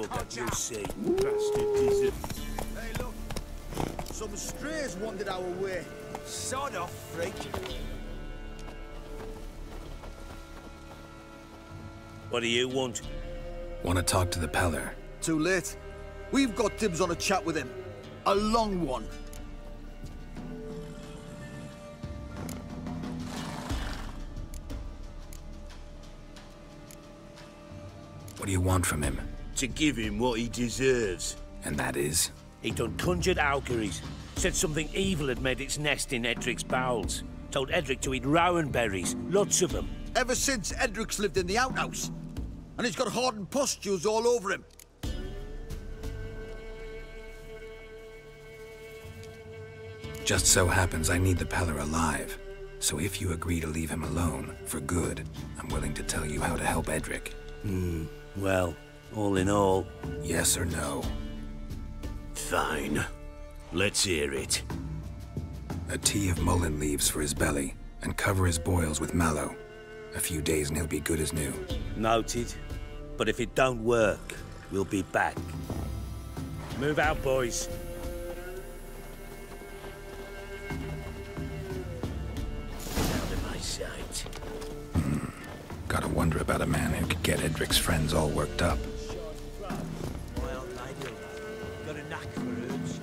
look at you see. Bastard dizzard. Hey, look. Some strays wandered our way. Sod off, freak. What do you want? Want to talk to the Peller. Too late. We've got dibs on a chat with him. A long one. What do you want from him? To give him what he deserves. And that is? He done conjured Auguries. Said something evil had made its nest in Edric's bowels. Told Edric to eat rowan berries, lots of them. Ever since Edric's lived in the outhouse. And he's got hardened pustules all over him. Just so happens I need the Peller alive. So if you agree to leave him alone, for good, I'm willing to tell you how to help Edric. Well, all in all... Yes or no? Fine. Let's hear it. A tea of mullein leaves for his belly, and cover his boils with mallow. A few days and he'll be good as new. Noted. But if it don't work, we'll be back. Move out, boys. Out of my sight. Gotta wonder about a man who could get Edric's friends all worked up. Well, I do. Got a knack for herbs.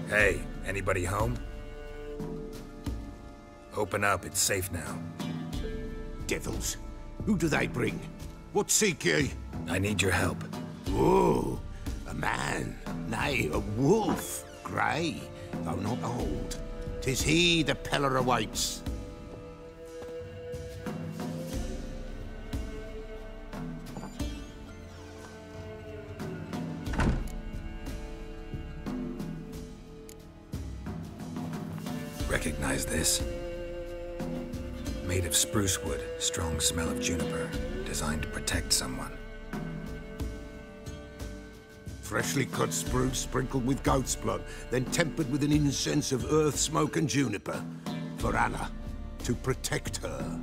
Hey, anybody home? Open up, it's safe now. Devils. Who do they bring? What seek ye? I need your help. Oh, a man, nay, a wolf, grey, though not old. 'Tis he the Peller awaits. Recognize this? Made of spruce wood, strong smell of juniper, designed to protect someone. Freshly cut spruce sprinkled with goat's blood, then tempered with an incense of earth, smoke and juniper. For Anna, to protect her.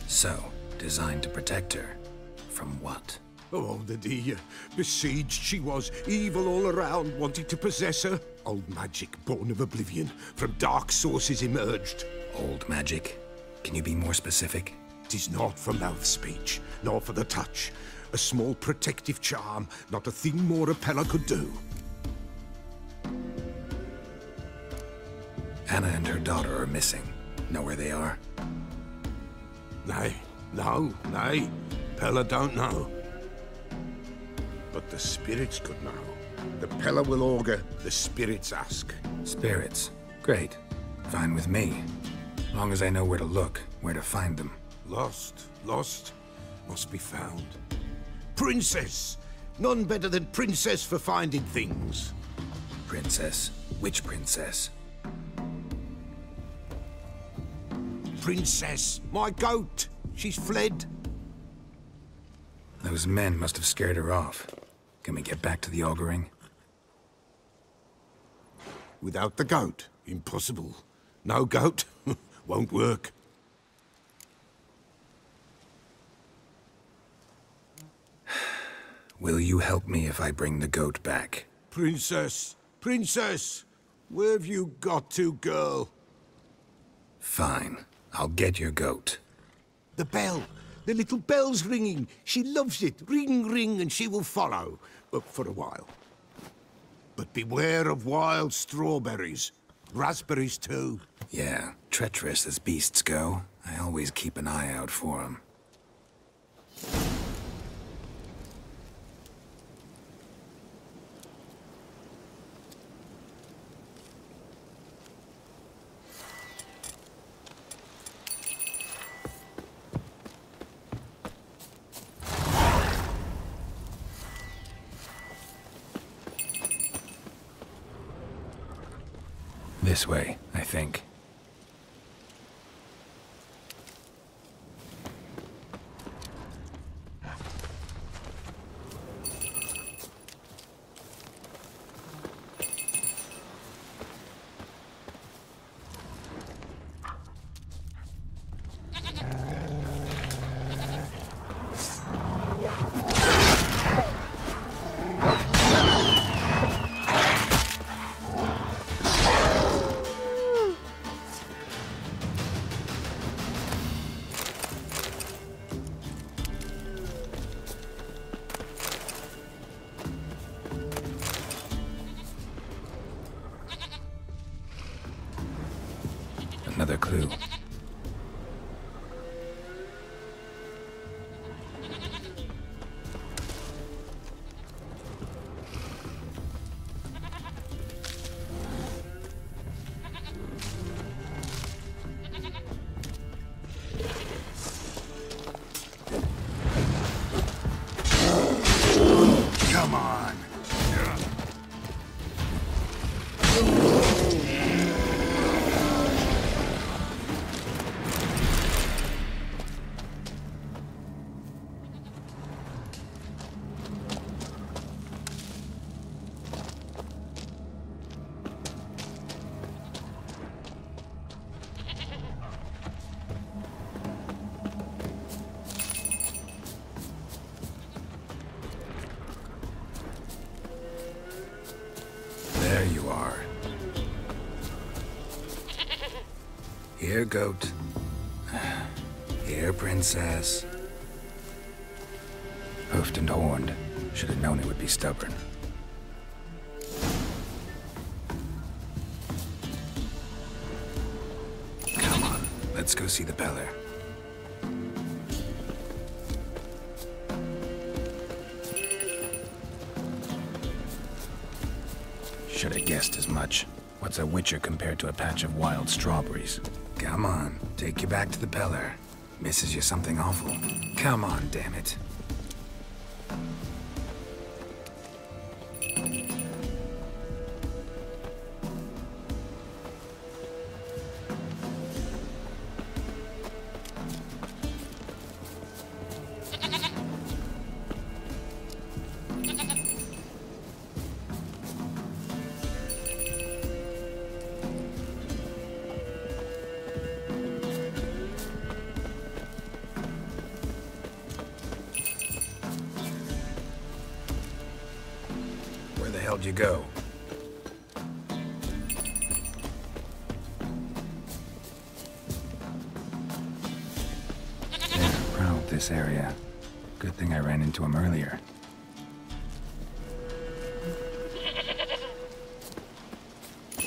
So, designed to protect her. From what? Oh, the dear. Besieged she was, evil all around, wanting to possess her. Old magic, born of oblivion, from dark sources emerged. Old magic? Can you be more specific? 'Tis not for mouth speech, nor for the touch. A small protective charm, not a thing more a Peller could do. Anna and her daughter are missing. Know where they are? Nay, nay. Peller don't know. But the spirits could know. The Peller will augur, the spirits ask. Spirits. Great. Fine with me. Long as I know where to look, where to find them. Lost, must be found. Princess! None better than Princess for finding things. Princess? Which princess? Princess, my goat! She's fled. Those men must have scared her off. Can we get back to the auguring? Without the goat, impossible. No goat, won't work. Will you help me if I bring the goat back? Princess, where have you got to, girl? Fine. I'll get your goat. The bell. The little bell's ringing. She loves it. Ring, ring, and she will follow. For a while. But beware of wild strawberries. Raspberries, too. Yeah, treacherous as beasts go. I always keep an eye out for them. This way, I think. clue. Come on. There you are. Here, goat. Here, princess. Hoofed and horned. Should have known it would be stubborn. Come on, let's go see the Peller. Should have guessed as much. What's a witcher compared to a patch of wild strawberries? Come on, take you back to the Peller. Misses you something awful. Come on, damn it. Where the hell'd you go? They're proud this area. Good thing I ran into him earlier.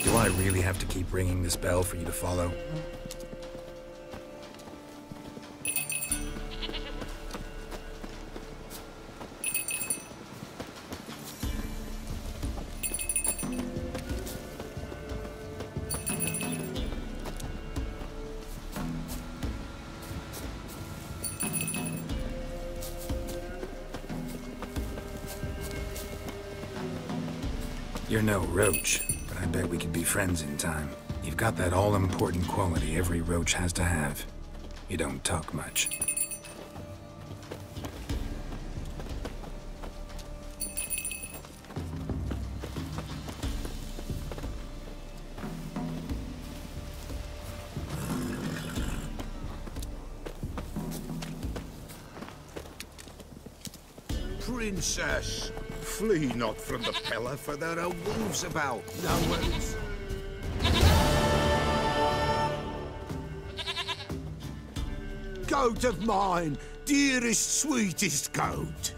Do I really have to keep ringing this bell for you to follow? You're no roach, but I bet we could be friends in time. You've got that all-important quality every roach has to have. You don't talk much. Princess, flee not from the Peller, for there are wolves about. No worries. Goat of mine, dearest, sweetest goat.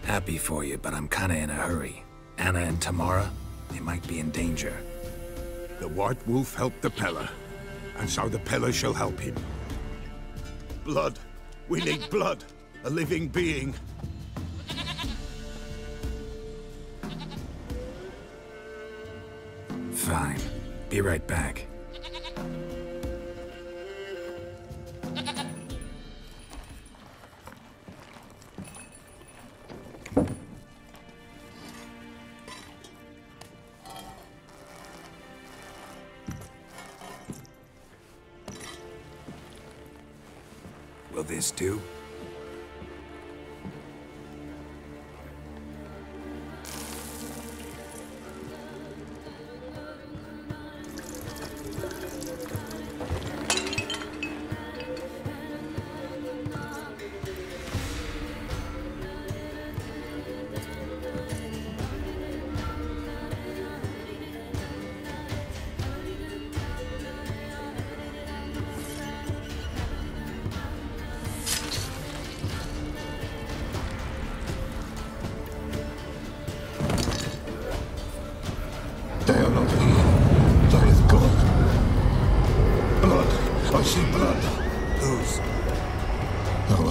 Happy for you, but I'm kinda in a hurry. Anna and Tamara, they might be in danger. The White Wolf helped the Peller, and so the Peller shall help him. Blood. We need blood. A living being. Fine. Be right back. Will this do?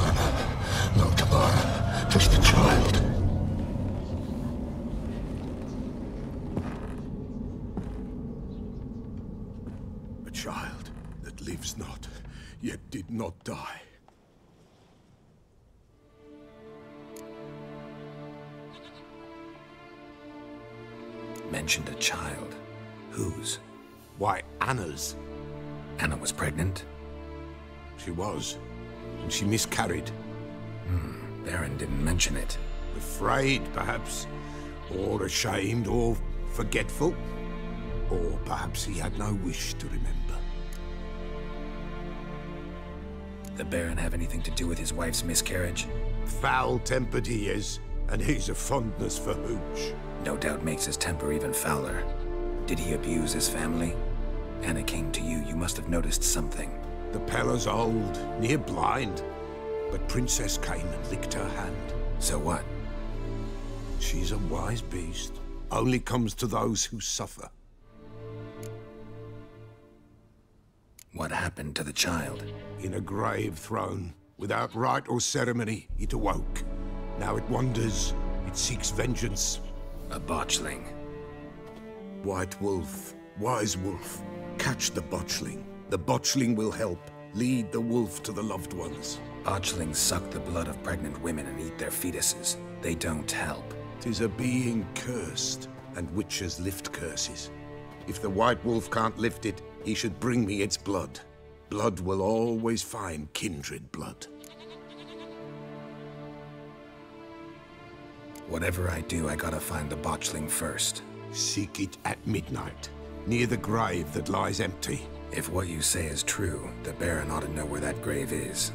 Tamara. No Tamara. Just the child. A child that lives not, yet did not die. Mentioned a child. Whose? Why, Anna's. Anna was pregnant? She was, and she miscarried. Baron didn't mention it. Afraid, perhaps, or ashamed, or forgetful. Or perhaps he had no wish to remember. The Baron have anything to do with his wife's miscarriage? Foul-tempered he is, and he's a fondness for hooch. No doubt makes his temper even fouler. Did he abuse his family? Anna came to you. You must have noticed something. The Pella's old, near blind, but Princess came and licked her hand. So what? She's a wise beast. Only comes to those who suffer. What happened to the child? In a grave thrown, without rite or ceremony, it awoke. Now it wanders, it seeks vengeance. A botchling. White Wolf, wise wolf, catch the botchling. The botchling will help, lead the wolf to the loved ones. Botchlings suck the blood of pregnant women and eat their fetuses. They don't help. 'Tis a being cursed, and witches lift curses. If the White Wolf can't lift it, he should bring me its blood. Blood will always find kindred blood. Whatever I do, I gotta find the botchling first. Seek it at midnight, near the grave that lies empty. If what you say is true, the Baron ought to know where that grave is.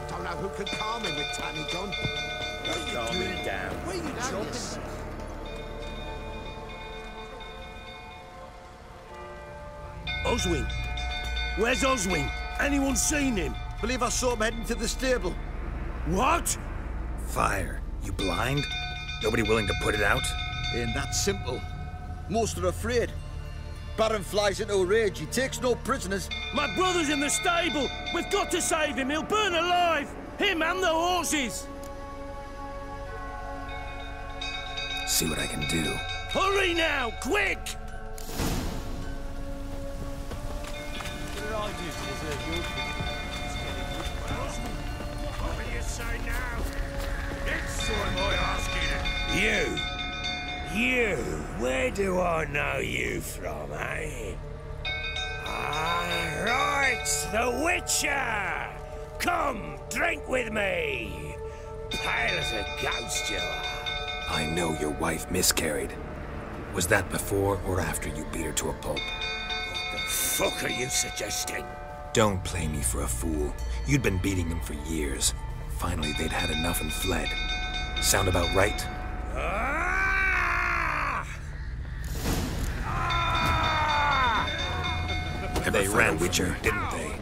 Don't know who can calm him with Tanny Gun. Calm him down. Where you jumping? Oswin! Where's Oswin? Anyone seen him? Believe I saw him heading to the stable. What? Fire. You blind? Nobody willing to put it out? Ain't that simple. Most are afraid. Baron flies into a rage. He takes no prisoners. My brother's in the stable! We've got to save him! He'll burn alive! Him and the horses! See what I can do. Hurry now! Quick! What will you say now? It's what I asking it. You, where do I know you from, eh? Ah, right, the Witcher! Come, drink with me! Pale as a ghost you are. I know your wife miscarried. Was that before or after you beat her to a pulp? What the fuck are you suggesting? Don't play me for a fool. You'd been beating them for years. Finally, they'd had enough and fled. Sound about right? Ah! Ah! They ran Witcher, didn't they?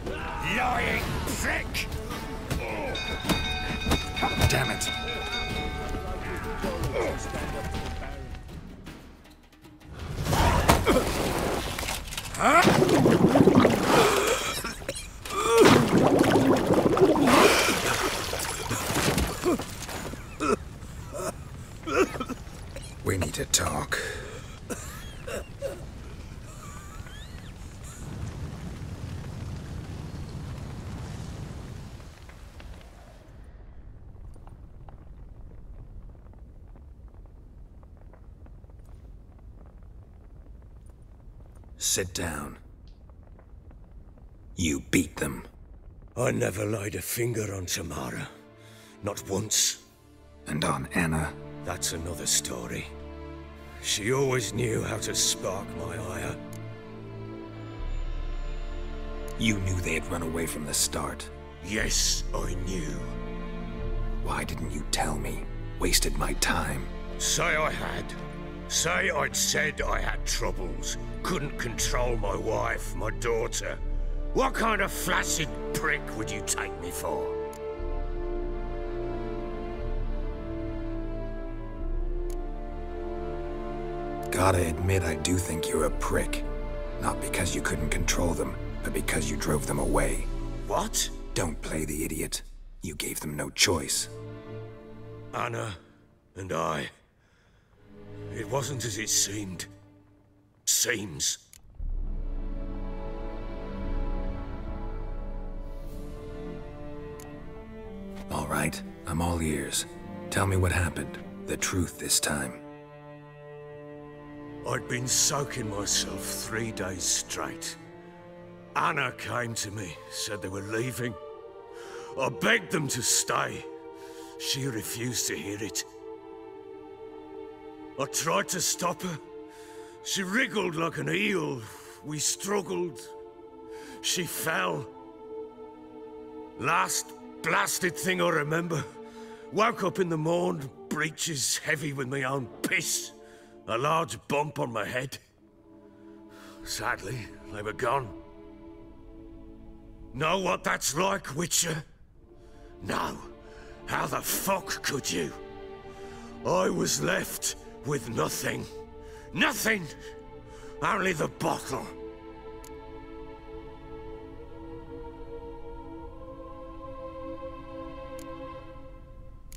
Lying prick! Damn it. We need to talk. Sit down. You beat them. I never laid a finger on Tamara. Not once. And on Anna. That's another story. She always knew how to spark my ire. You knew they had run away from the start. Yes, I knew. Why didn't you tell me? Wasted my time. Say I had. Say I'd said I had troubles. Couldn't control my wife, my daughter. What kind of flaccid prick would you take me for? Gotta admit, I do think you're a prick. Not because you couldn't control them, but because you drove them away. What? Don't play the idiot. You gave them no choice. Anna and I... It wasn't as it seemed. Seems. All right, I'm all ears. Tell me what happened. The truth this time. I'd been soaking myself 3 days straight. Anna came to me, said they were leaving. I begged them to stay. She refused to hear it. I tried to stop her. She wriggled like an eel. We struggled. She fell. Last blasted thing I remember. Woke up in the morn, breeches heavy with my own piss. A large bump on my head. Sadly, they were gone. Know what that's like, Witcher? No. How the fuck could you? I was left with nothing. Nothing! Only the bottle.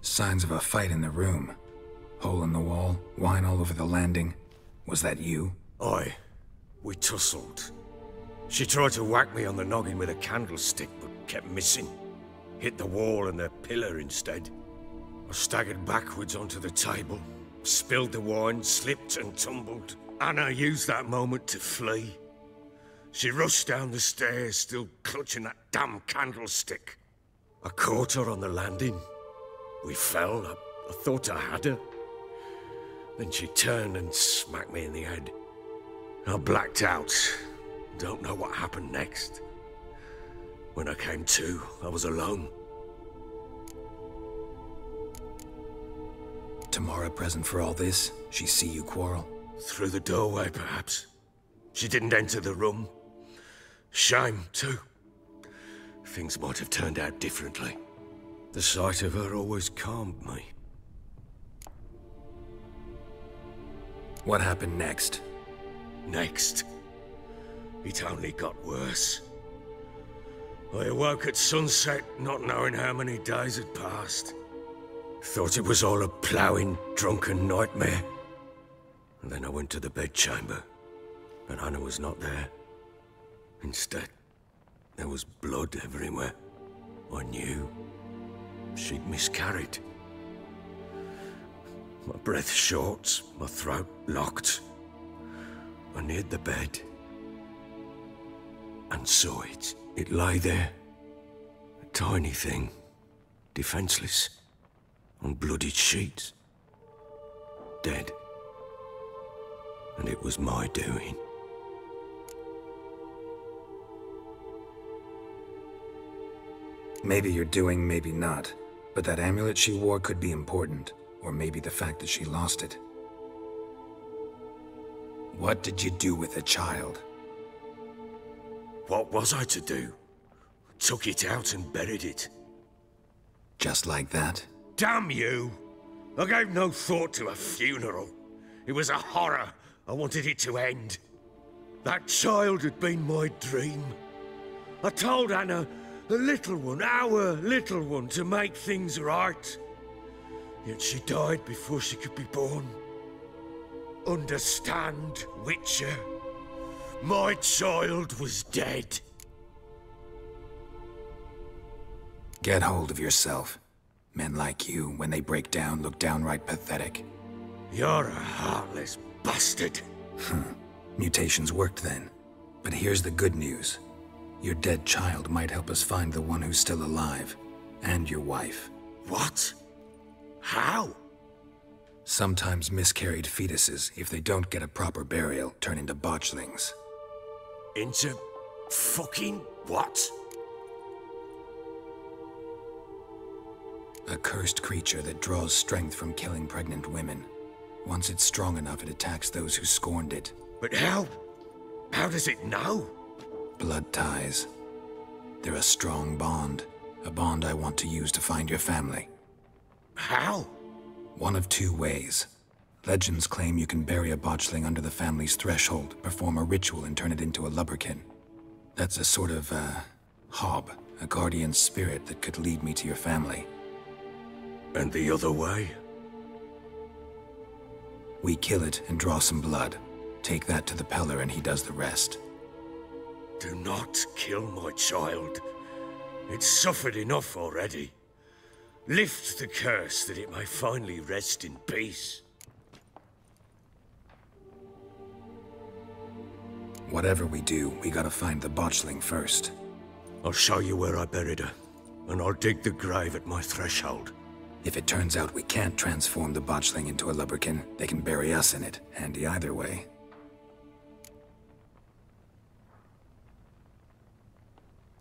Signs of a fight in the room. Hole in the wall, wine all over the landing. Was that you? Aye. We tussled. She tried to whack me on the noggin with a candlestick, but kept missing. Hit the wall and the pillar instead. I staggered backwards onto the table, spilled the wine, slipped and tumbled. Anna used that moment to flee. She rushed down the stairs, still clutching that damn candlestick. I caught her on the landing. We fell. I thought I had her. Then she turned and smacked me in the head. I blacked out. Don't know what happened next. When I came to, I was alone. Tamara present for all this? She see you quarrel? Through the doorway, perhaps. She didn't enter the room. Shame, too. Things might have turned out differently. The sight of her always calmed me. What happened next? Next? It only got worse. I awoke at sunset, not knowing how many days had passed. Thought it was all a ploughing, drunken nightmare. And then I went to the bedchamber, but Anna was not there. Instead, there was blood everywhere. I knew she'd miscarried. My breath short, my throat locked. I neared the bed and saw it. It lay there, a tiny thing, defenseless, on bloodied sheets, dead. And it was my doing. Maybe you're doing, maybe not. But that amulet she wore could be important. Or maybe the fact that she lost it. What did you do with the child? What was I to do? Took it out and buried it. Just like that? Damn you! I gave no thought to a funeral. It was a horror. I wanted it to end. That child had been my dream. I told Anna, the little one, our little one, to make things right. Yet she died before she could be born. Understand, Witcher? My child was dead. Get hold of yourself. Men like you, when they break down, look downright pathetic. You're a heartless bastard. Mutations worked then. But here's the good news. Your dead child might help us find the one who's still alive. And your wife. What? How? Sometimes miscarried fetuses, if they don't get a proper burial, turn into botchlings. Into fucking what? A cursed creature that draws strength from killing pregnant women. Once it's strong enough, it attacks those who scorned it. But how? How does it know? Blood ties. They're a strong bond. A bond I want to use to find your family. How? One of two ways. Legends claim you can bury a botchling under the family's threshold, perform a ritual, and turn it into a lubberkin. That's a sort of, hob, a guardian spirit that could lead me to your family. And the other way? We kill it and draw some blood. Take that to the Peller and he does the rest. Do not kill my child. It's suffered enough already. Lift the curse that it may finally rest in peace. Whatever we do, we gotta find the botchling first. I'll show you where I buried her, and I'll dig the grave at my threshold. If it turns out we can't transform the botchling into a lubberkin, they can bury us in it. Handy either way.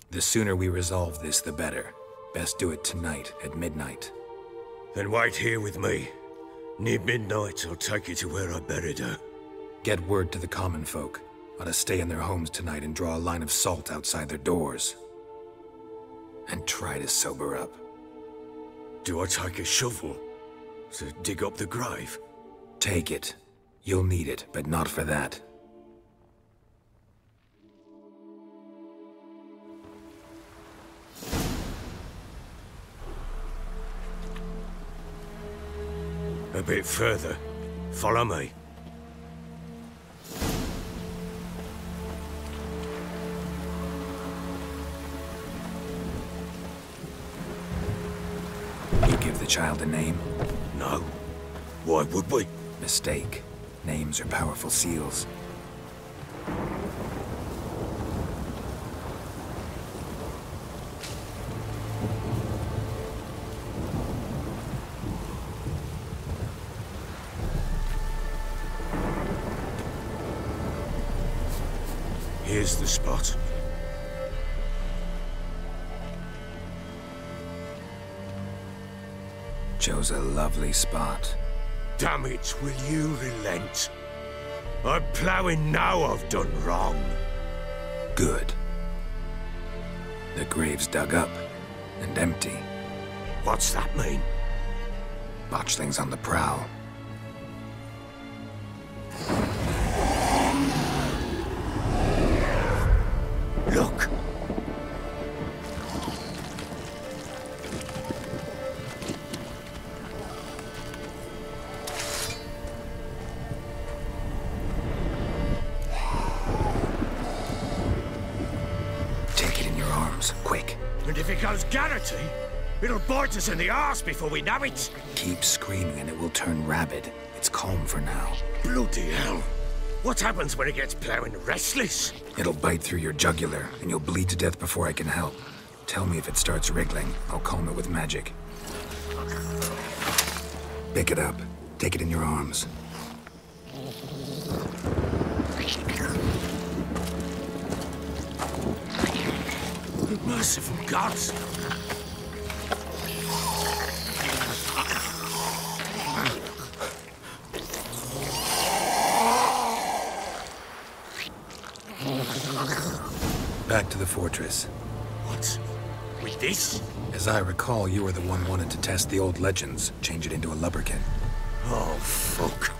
The sooner we resolve this, the better. Best do it tonight, at midnight. Then wait here with me. Near midnight, I'll take you to where I buried her. Get word to the common folk. Ought to stay in their homes tonight and draw a line of salt outside their doors. And try to sober up. Do I take a shovel to dig up the grave? Take it. You'll need it, but not for that. A bit further. Follow me. You give the child a name? No. Why would we? Mistake. Names are powerful seals. Here's the spot. Chose a lovely spot. Damn it, will you relent? I'm ploughing now I've done wrong. Good. The grave's dug up and empty. What's that mean? Botchling's on the prowl. Look! Take it in your arms, quick. And if it goes Garrity, it'll bite us in the arse before we know it. Keep screaming and it will turn rabid. It's calm for now. Bloody hell. What happens when it gets ploughing restless? It'll bite through your jugular, and you'll bleed to death before I can help. Tell me if it starts wriggling. I'll calm it with magic. Pick it up. Take it in your arms. Merciful gods! Back to the fortress. What? With this? As I recall, you were the one wanted to test the old legends, change it into a lubberkin. Oh, fuck.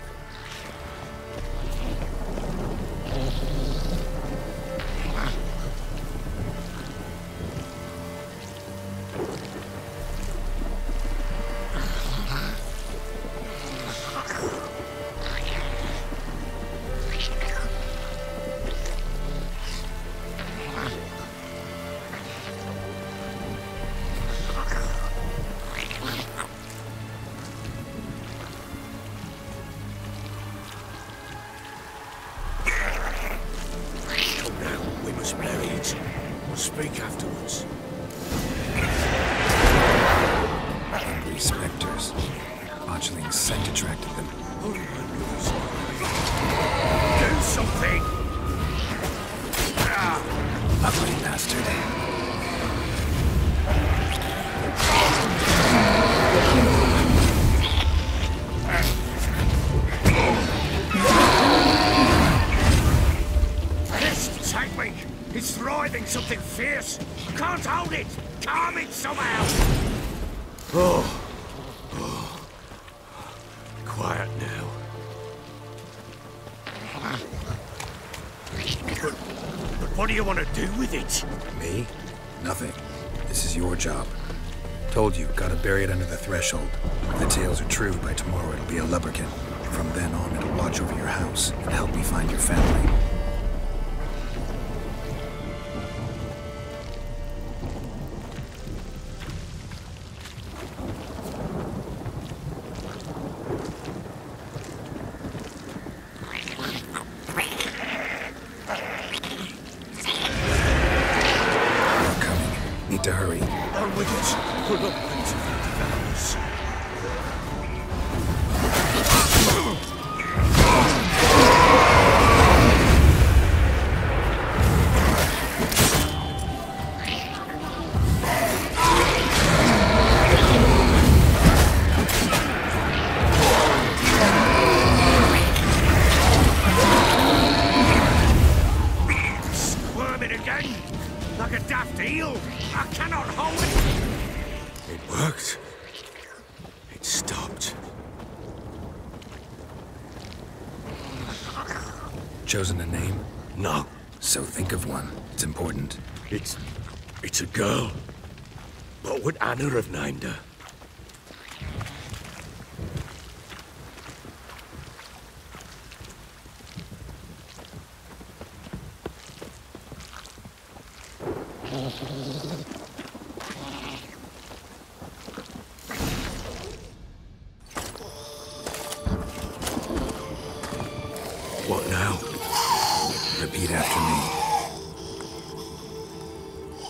We'll speak afterwards. Angry specters. Botchling's scent attracted them. Do something! Ugly bastard. Take me! It's writhing something fierce! Can't hold it! Calm it somehow! Oh. Quiet now. But what do you want to do with it? Me? Nothing. This is your job. Told you, gotta bury it under the threshold. If the tales are true, by tomorrow it'll be a lubberkin. From then on, it'll watch over your house and help me find your family. To hurry. On with it. Put up with devours. Squirming again, like a daft eel. I cannot hold it! It worked. It stopped. Chosen a name? No. So think of one. It's important. It's a girl. What would Anna have named her? What now? Repeat after me.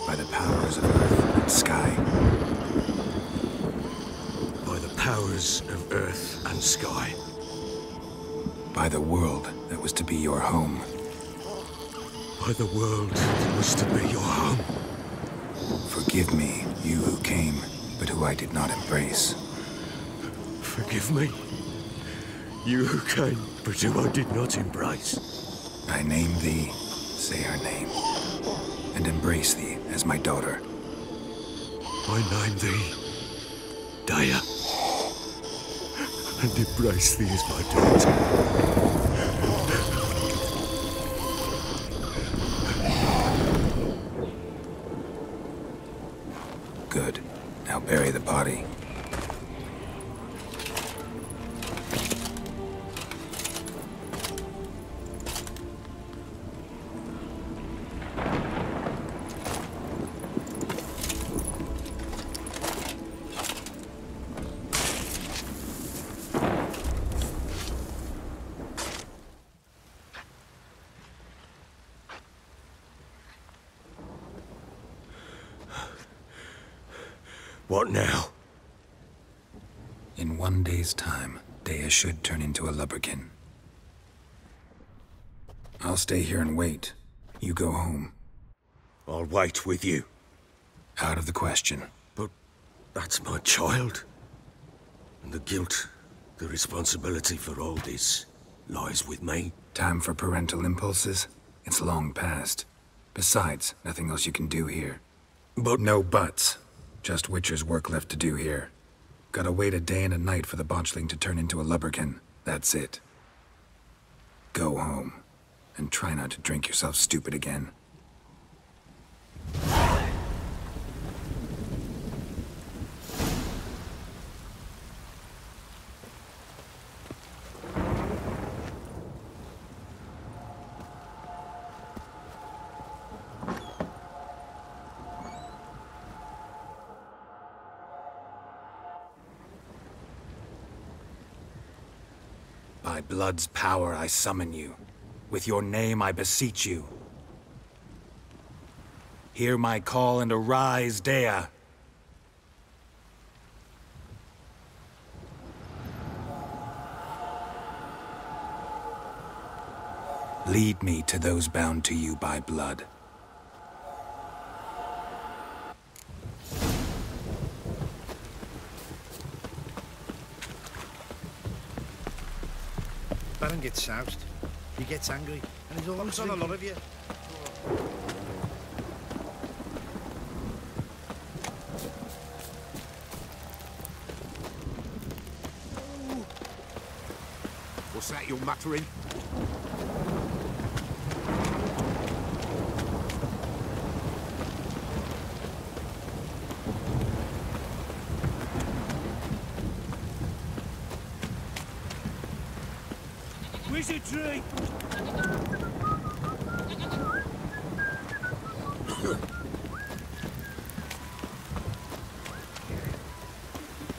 By the powers of earth and sky. By the powers of earth and sky. By the world that was to be your home. By the world that was to be your home. Forgive me, you who came, but who I did not embrace. Forgive me. You who came, but who I did not embrace. I name thee, say her name, and embrace thee as my daughter. I name thee, Daya, and embrace thee as my daughter. Good. Now bury the body. What now? In 1 day's time, Daya should turn into a lubberkin. I'll stay here and wait. You go home. I'll wait with you. Out of the question. But that's my child. And the guilt, the responsibility for all this lies with me. Time for parental impulses? It's long past. Besides, nothing else you can do here. But no buts. Just Witcher's work left to do here. Gotta wait a day and a night for the botchling to turn into a lubberkin. That's it. Go home. And try not to drink yourself stupid again. By blood's power I summon you. With your name I beseech you. Hear my call and arise, Daya. Lead me to those bound to you by blood. Baron gets soused. He gets angry, and he's always on a lot of you. What's that you're muttering? Easy tree!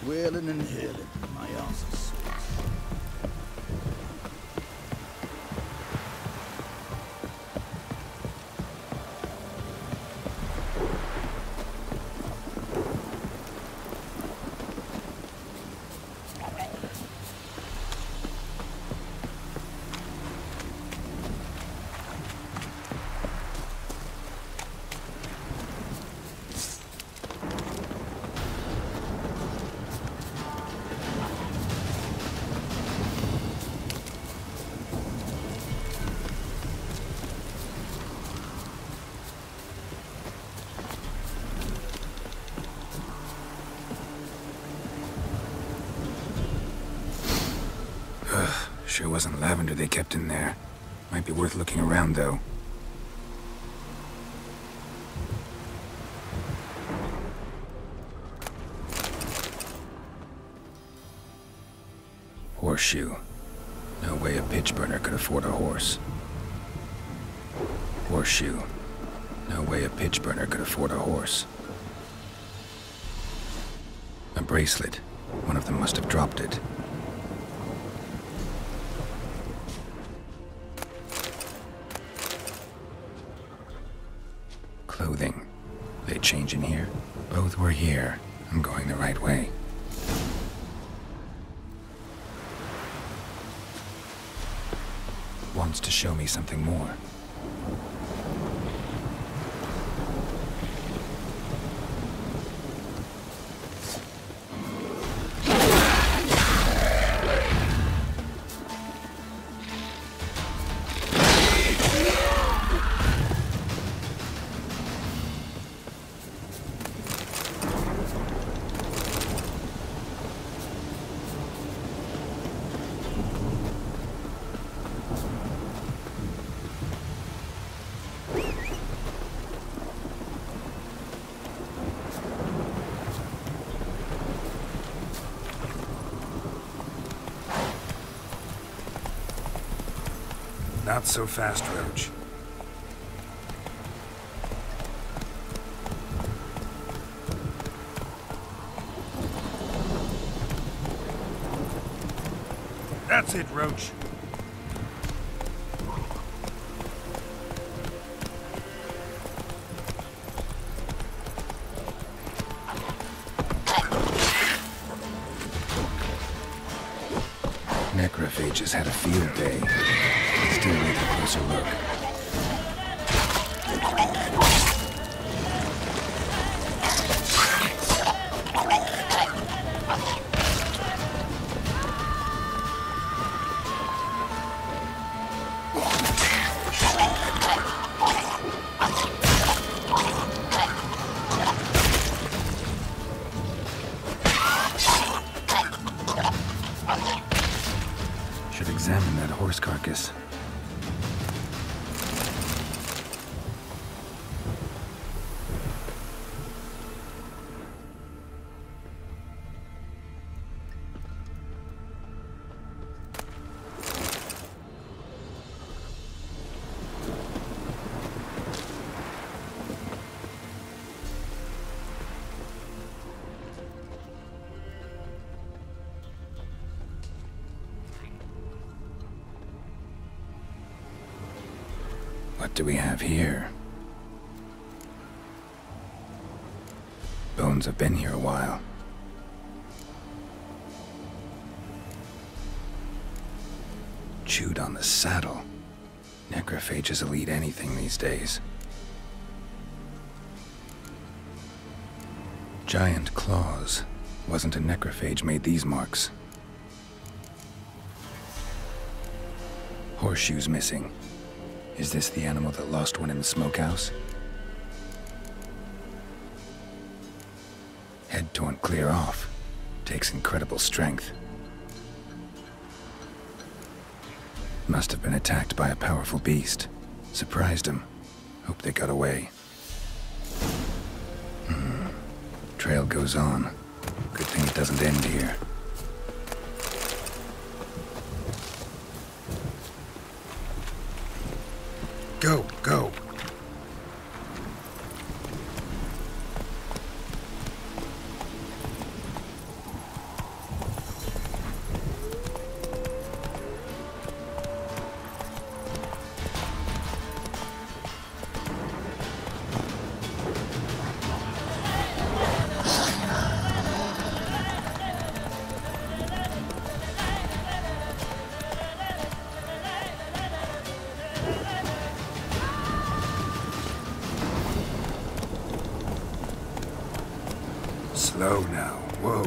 Wailing and hailing, my arse is sweet. Sure wasn't lavender they kept in there. Might be worth looking around, though. Horseshoe. No way a pitch burner could afford a horse. Horseshoe. No way a pitch burner could afford a horse. A bracelet. One of them must have dropped it. Clothing. They change in here? Both were here. I'm going the right way. Wants to show me something more. Not so fast, Roach. That's it, Roach. Necrophages had a field day. Still need a closer look. Should examine that horse carcass. What do we have here? Bones have been here a while. Chewed on the saddle. Necrophages will eat anything these days. Giant claws. Wasn't a necrophage made these marks. Horseshoes missing. Is this the animal that lost one in the smokehouse? Head torn clear off. Takes incredible strength. Must have been attacked by a powerful beast. Surprised him. Hope they got away. Trail goes on. Good thing it doesn't end here. Go, go. Slow now. Whoa.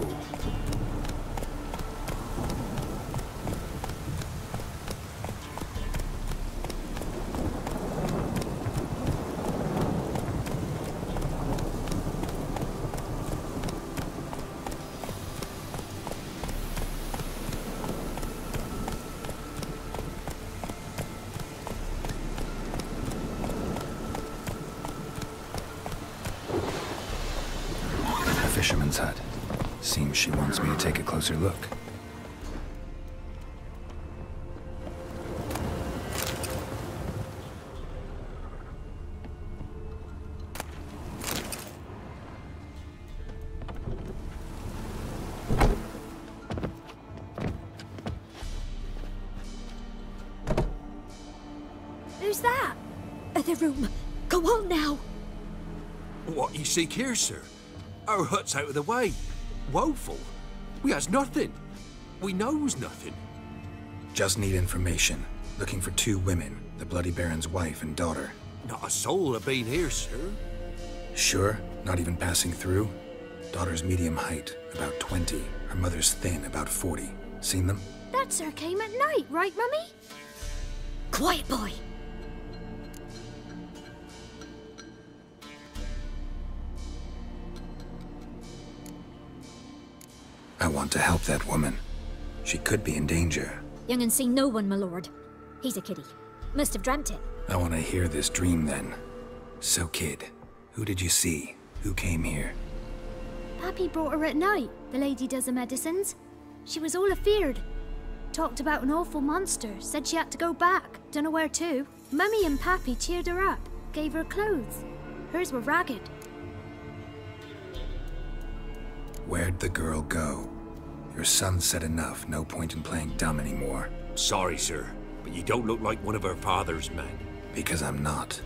Fisherman's hut. Seems she wants me to take a closer look. Who's that? The room. Go on now. What you seek here, sir? Our hut's out of the way. Woeful. We has nothing. We knows nothing. Just need information. Looking for 2 women, the Bloody Baron's wife and daughter. Not a soul have been here, sir. Sure? Not even passing through? Daughter's medium height, about 20. Her mother's thin, about 40. Seen them? That sir came at night, right, Mummy? Quiet, boy. I want to help that woman. She could be in danger. Young and seen no one, my lord. He's a kiddie. Must have dreamt it. I want to hear this dream then. So, kid, who did you see? Who came here? Pappy brought her at night. The lady does the medicines. She was all afeared. Talked about an awful monster. Said she had to go back. Dunno where to. Mummy and Pappy cheered her up. Gave her clothes. Hers were ragged. Where'd the girl go? Your son said enough. No point in playing dumb anymore. Sorry, sir, but you don't look like one of her father's men. Because I'm not.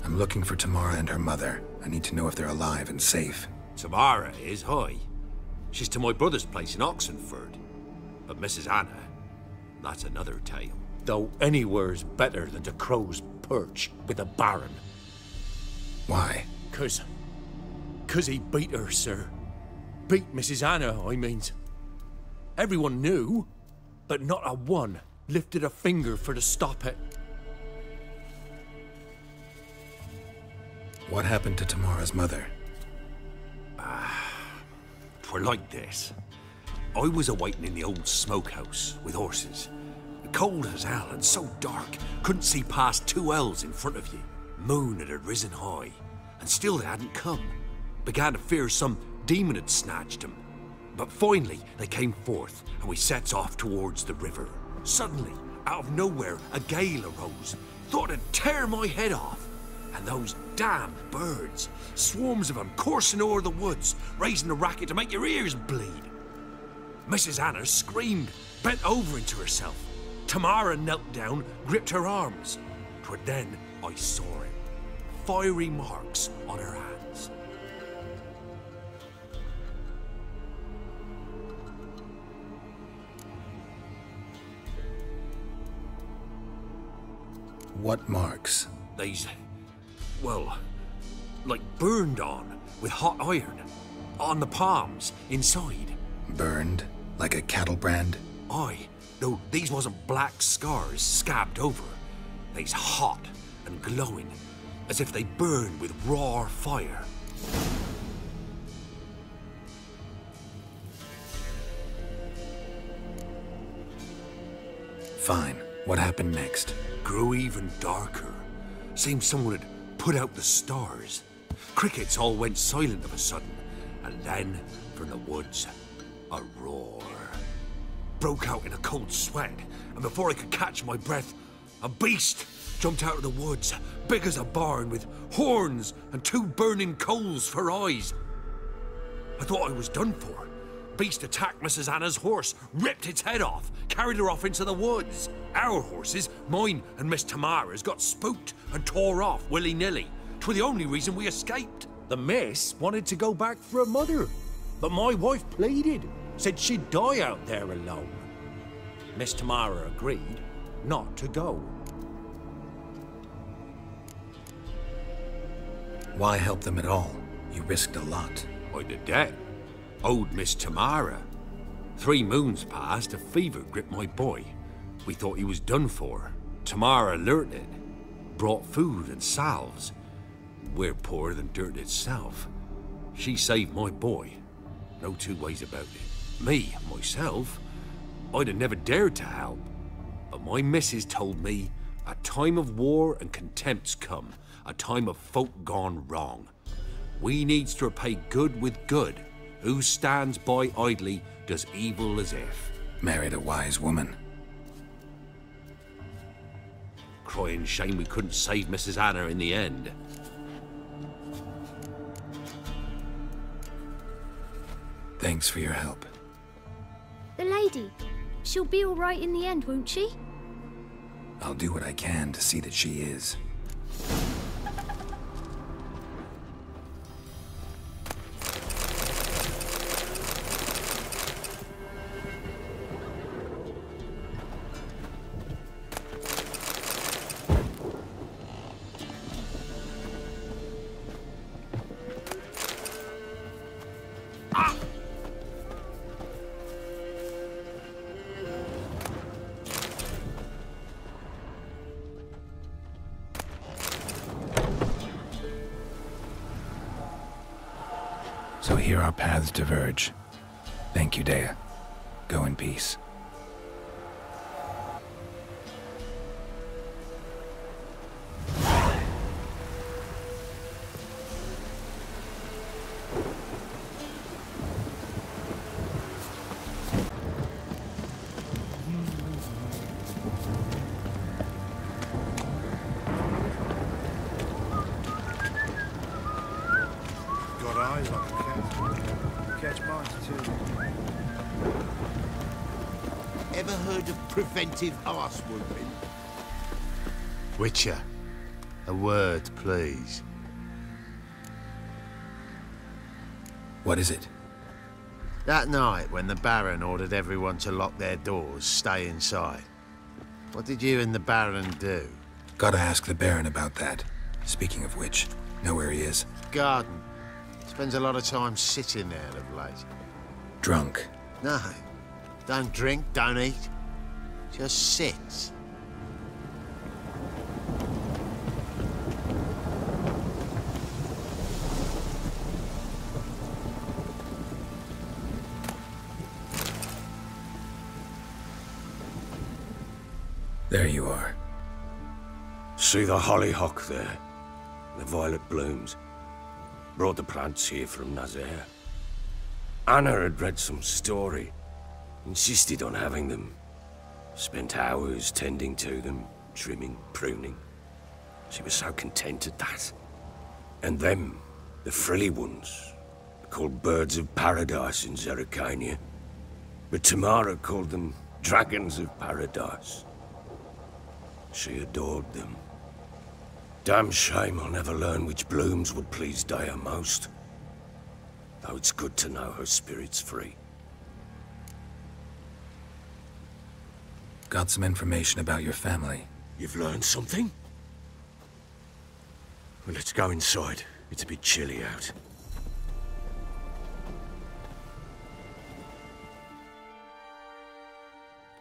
I'm looking for Tamara and her mother. I need to know if they're alive and safe. Tamara is, hi. She's to my brother's place in Oxenford. But Mrs. Anna, that's another tale. Though anywhere's better than to Crow's Perch with the Baron. Why? 'Cause he beat her, sir. Beat Mrs. Anna, I means. Everyone knew, but not a one lifted a finger for to stop it. What happened to Tamara's mother? 'Twere like this. I was awaiting in the old smokehouse with horses. Cold as hell and so dark, couldn't see past 2 ells in front of you. Moon had risen high, and still they hadn't come. Began to fear some demon had snatched him. But finally, they came forth, and we sets off towards the river. Suddenly, out of nowhere, a gale arose. Thought it'd tear my head off. And those damned birds, swarms of them coursing o'er the woods, raising a racket to make your ears bleed. Mrs. Anna screamed, bent over into herself. Tamara knelt down, gripped her arms. 'Twere then I saw it. Fiery marks on her hands. What marks? They's, well, like burned on with hot iron. On the palms, inside. Burned? Like a cattle brand? Aye, though these wasn't black scars scabbed over. They's hot and glowing, as if they burned with raw fire. Fine. What happened next? Grew even darker. Seemed someone had put out the stars. Crickets all went silent of a sudden, and then, from the woods, a roar. Broke out in a cold sweat, and before I could catch my breath, a beast, jumped out of the woods, big as a barn, with horns and 2 burning coals for eyes. I thought I was done for. Beast attacked Mrs. Anna's horse, ripped its head off, carried her off into the woods. Our horses, mine and Miss Tamara's, got spooked and tore off willy-nilly. 'Twas the only reason we escaped. The miss wanted to go back for her mother, but my wife pleaded, said she'd die out there alone. Miss Tamara agreed not to go. Why help them at all? You risked a lot. I did that. Owed Miss Tamara. 3 moons passed, a fever gripped my boy. We thought he was done for. Tamara learnt it. Brought food and salves. We're poorer than dirt itself. She saved my boy. No 2 ways about it. Me, myself, I'd have never dared to help. But my missus told me a time of war and contempt's come. A time of folk gone wrong. We needs to repay good with good. Who stands by idly does evil as if. Married a wise woman. Crying shame we couldn't save Mrs. Anna in the end. Thanks for your help. The lady, she'll be all right in the end, won't she? I'll do what I can to see that she is. So here our paths diverge. Thank you, Dea. Go in peace. Got eyes like a cat. Catch mice too. Ever heard of preventive arse whooping? Witcher, a word, please. What is it? That night when the Baron ordered everyone to lock their doors, stay inside. What did you and the Baron do? Gotta ask the Baron about that. Speaking of which, know where he is? Garden. Spends a lot of time sitting there of late. Drunk. No. Don't drink, don't eat. Just sits. There you are. See the hollyhock there? The violet blooms. Brought the plants here from Nazaire. Anna had read some story. Insisted on having them. Spent hours tending to them, trimming, pruning. She was so content at that. And them, the frilly ones, called birds of paradise in Zerrikania. But Tamara called them dragons of paradise. She adored them. Damn shame I'll never learn which blooms would please Dea most. Though it's good to know her spirit's free. Got some information about your family. You've learned something? Well, let's go inside. It's a bit chilly out.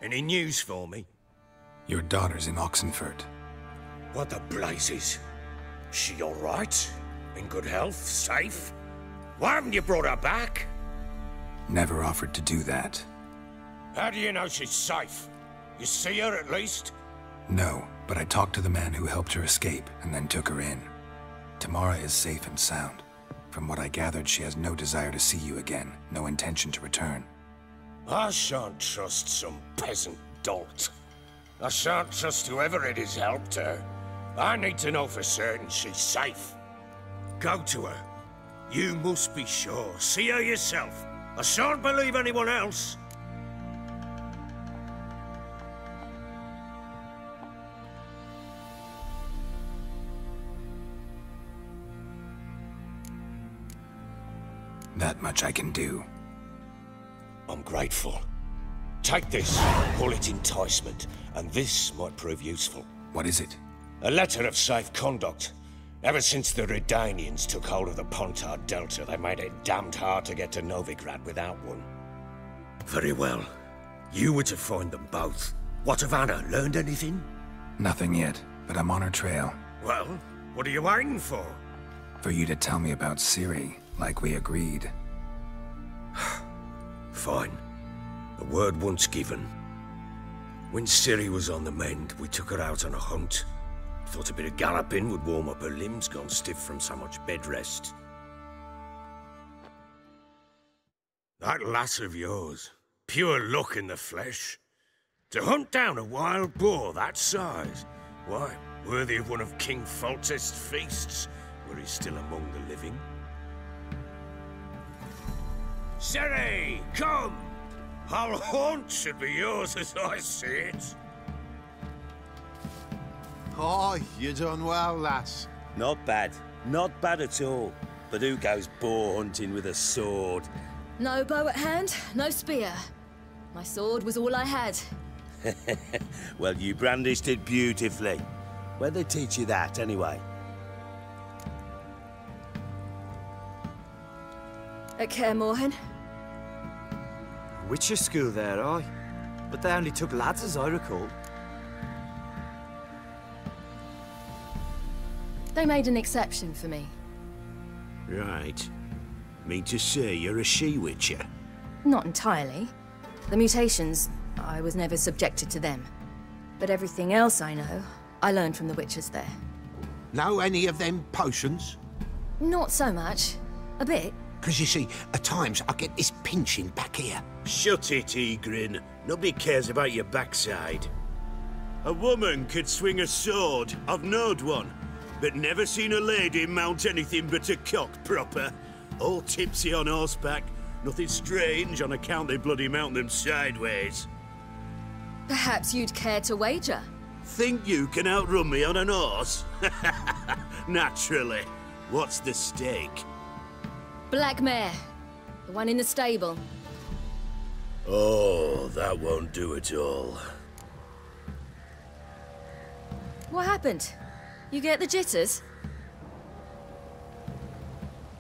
Any news for me? Your daughter's in Oxenfurt. What the blazes? She all right? In good health? Safe? Why haven't you brought her back? Never offered to do that. How do you know she's safe? You see her at least? No, but I talked to the man who helped her escape and then took her in. Tamara is safe and sound. From what I gathered, she has no desire to see you again, no intention to return. I shan't trust some peasant dolt. I shan't trust whoever it is helped her. I need to know for certain she's safe. Go to her. You must be sure. See her yourself. I shan't believe anyone else. That much I can do. I'm grateful. Take this, call it enticement, and this might prove useful. What is it? A letter of safe conduct. Ever since the Redanians took hold of the Pontard Delta, they made it damned hard to get to Novigrad without one. Very well. You were to find them both. What of Anna? Learned anything? Nothing yet, but I'm on her trail. Well, what are you waiting for? For you to tell me about Ciri, like we agreed. Fine. The word once given. When Ciri was on the mend, we took her out on a hunt. Thought a bit of galloping would warm up her limbs, gone stiff from so much bed rest. That lass of yours, pure luck in the flesh. To hunt down a wild boar that size, why, worthy of one of King Foltest's feasts, were he still among the living. Ciri, come! Our haunt should be yours as I see it. Oh, you done well, lass. Not bad. Not bad at all. But who goes boar hunting with a sword? No bow at hand, no spear. My sword was all I had. Well, you brandished it beautifully. Where'd they teach you that, anyway? At Kaer Morhen. Witcher school there, aye. But they only took lads, as I recall. They made an exception for me. Right. Mean to say you're a she-witcher? Not entirely. The mutations, I was never subjected to them. But everything else I know, I learned from the witchers there. Know any of them potions? Not so much. A bit. Because you see, at times I get this pinching back here. Shut it, Egrin. Nobody cares about your backside. A woman could swing a sword. I've knowed one. But never seen a lady mount anything but a cock proper. All tipsy on horseback. Nothing strange on account they bloody mount them sideways. Perhaps you'd care to wager? Think you can outrun me on an horse? Naturally. What's the stake? Black mare. The one in the stable. Oh, that won't do at all. What happened? You get the jitters?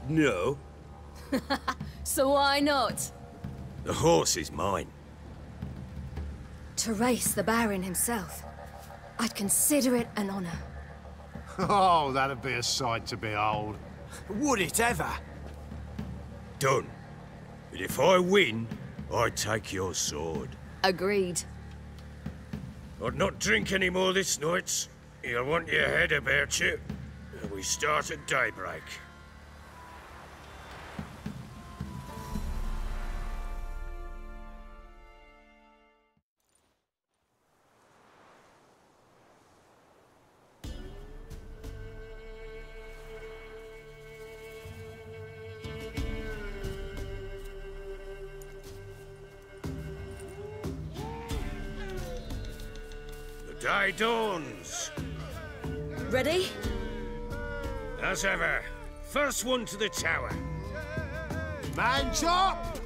No. So why not? The horse is mine. To race the Baron himself. I'd consider it an honor. Oh, that'd be a sight to behold. Would it ever? Done. But if I win, I take your sword. Agreed. I'd not drink any more this night. You'll want your head about you. We start at daybreak. The day dawns. Ready? As ever. First one to the tower. Man chop!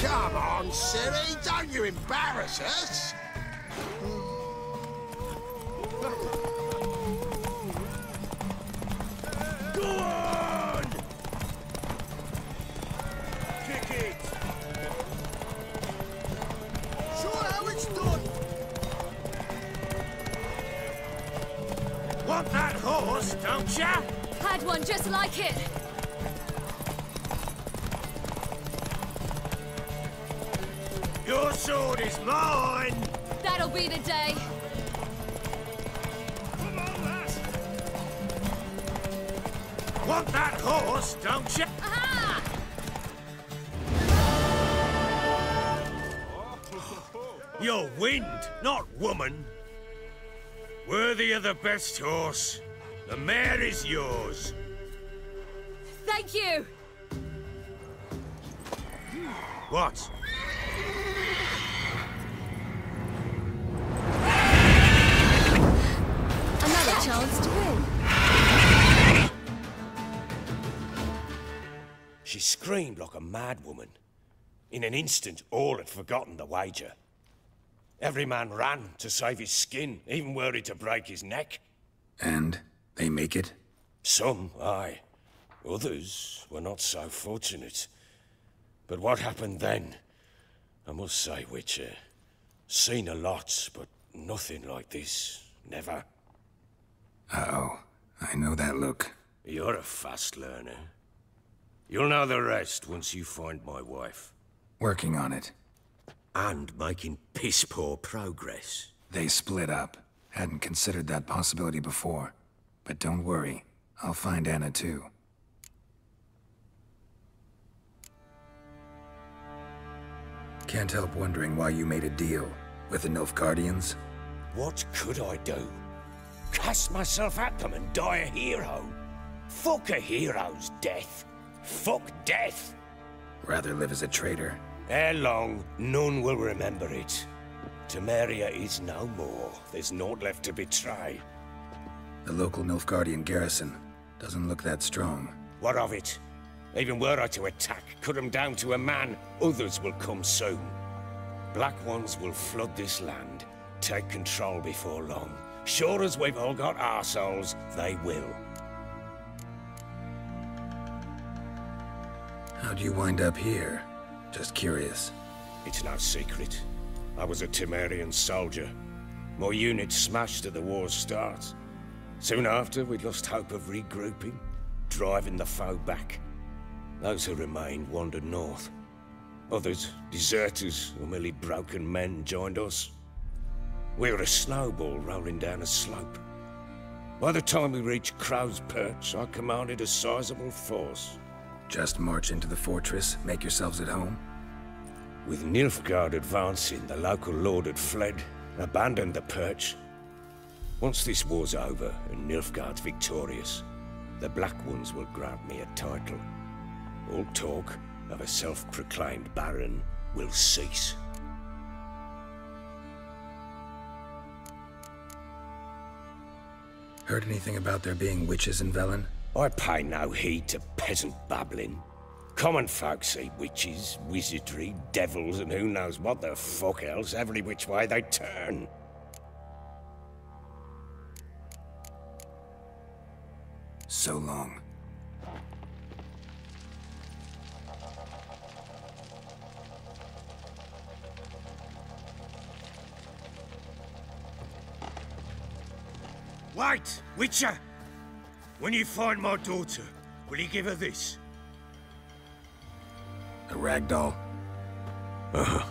Come on, Ciri, don't you embarrass us! Go on! Kick it! Sure how it's done! Want that horse, don't ya? Had one just like it. Your sword is mine! That'll be the day. Come on, lass! Want that horse, don't ya? Aha! You're wind, not woman. Worthy of the best horse. The mare is yours. Thank you! What? Another chance to win. She screamed like a mad woman. In an instant, all had forgotten the wager. Every man ran to save his skin, even were he to break his neck. And they make it? Some, aye. Others were not so fortunate. But what happened then? I must say, Witcher, seen a lot, but nothing like this. Never. Uh-oh. I know that look. You're a fast learner. You'll know the rest once you find my wife. Working on it. And making piss-poor progress. They split up. Hadn't considered that possibility before. But don't worry. I'll find Anna too. Can't help wondering why you made a deal with the Nilfgaardians. What could I do? Cast myself at them and die a hero? Fuck a hero's death. Fuck death. Rather live as a traitor. Ere long, none will remember it. Temeria is no more. There's naught left to betray. The local Nilfgaardian garrison doesn't look that strong. What of it? Even were I to attack, cut them down to a man, others will come soon. Black Ones will flood this land, take control before long. Sure as we've all got arseholes, they will. How'd you wind up here? Just curious. It's no secret. I was a Temerian soldier. My unit smashed at the war's start. Soon after, we lost hope of regrouping, driving the foe back. Those who remained wandered north. Others, deserters or merely broken men, joined us. We were a snowball rolling down a slope. By the time we reached Crow's Perch, I commanded a sizable force. Just march into the fortress, make yourselves at home? With Nilfgaard advancing, the local lord had fled, abandoned the Perch. Once this war's over and Nilfgaard's victorious, the Black Ones will grant me a title. All talk of a self-proclaimed Baron will cease. Heard anything about there being witches in Velen? I pay no heed to peasant babbling. Common folk see witches, wizardry, devils, and who knows what the fuck else every which way they turn. So long. Wait, Witcher! When you find my daughter, will you give her this? A ragdoll? Uh-huh.